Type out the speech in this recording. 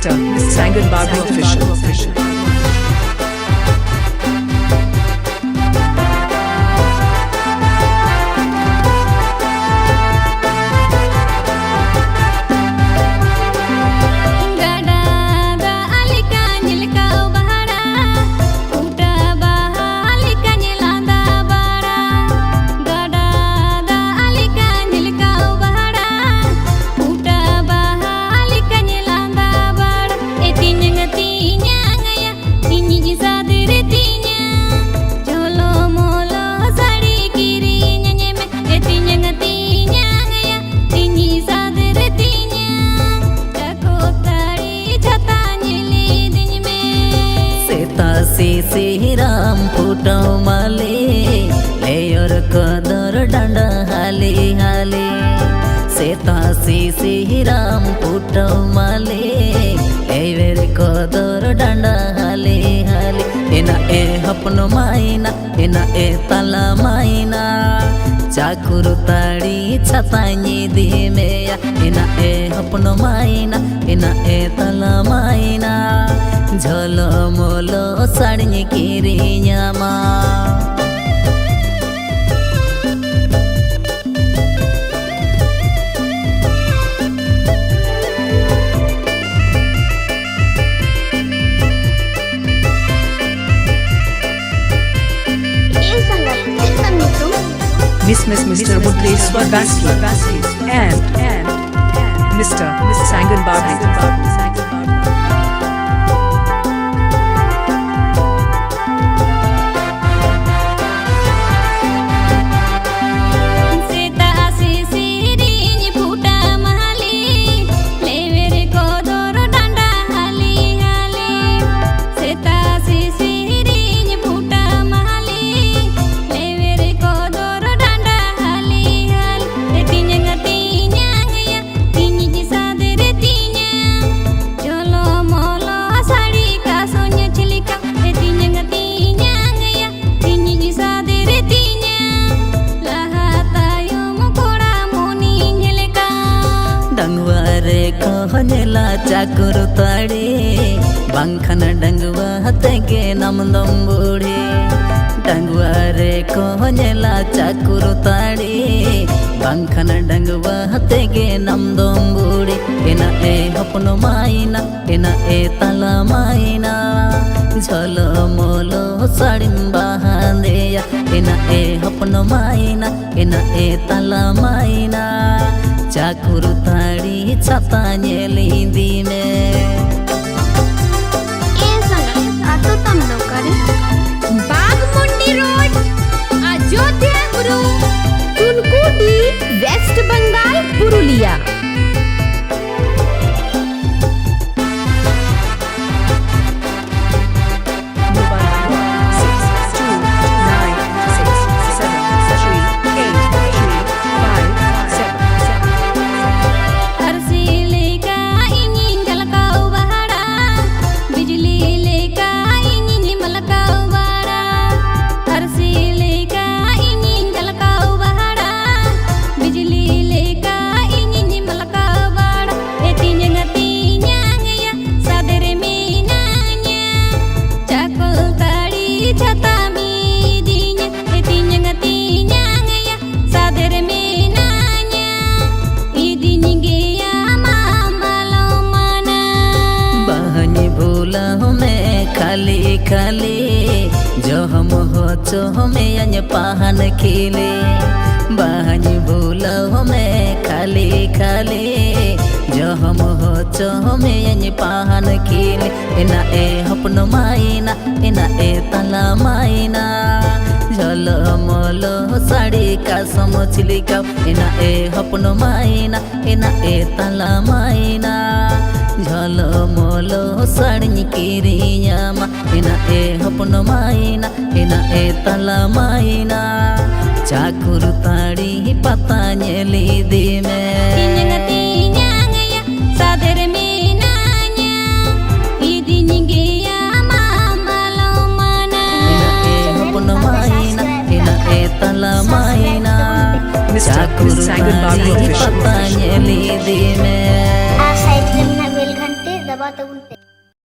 Mr. Sangan Babu Official. सी राम फुटो माले layer कदर डांडा हाले हाले सेता सी राम फुटो माले लेयर कदर डांडा हाले हाले एना ए हपनो माइना एना ए तला माइना चाकुर ताड़ी छतानी दी मेया एना ए हपनो माइना एना ए तला माइना झोलो मोलो sari किरियामा Mr. Mudleshwar Basli and Mr. Sangan Babu. कहनेला Chakur ताड़े बांखन डंगुआ हतेगे नमदम बूढ़े डंगुआ रे कहनेला चाकुर ताड़े बांखन डंगुआ हतेगे नमदम बूढ़े एना ए हपनो माइना एना ए तला माइना झोलो मोलो साड़िम बांधेया एना ए हपनो माइना एना ए तला माइना चाकुर ताड़ी छता दी में बागमुंडी रोड अयोध्या गुरु तुनकुटी वेस्ट बंगाल पुरुलिया खाली खाली जो हम हो चो हमें अन्य पहन खिले बहनी भूला हमें खाली खाली जो हम हो चो हमें अन्य पहन खिले एना ए हपनो माइना एना ए तला माइना झोलो मोलो साड़ी का समझली का एना ए हपनो माइना एना ए तला माइना झोलो मोलो साड़ी किरियामा एना ए हपनो माइना एना ए तला माइना चाकुर ताड़ी पता नेली दी में तला माइना चाकुर ताड़ी पता नेली दी में दबाते उल्टे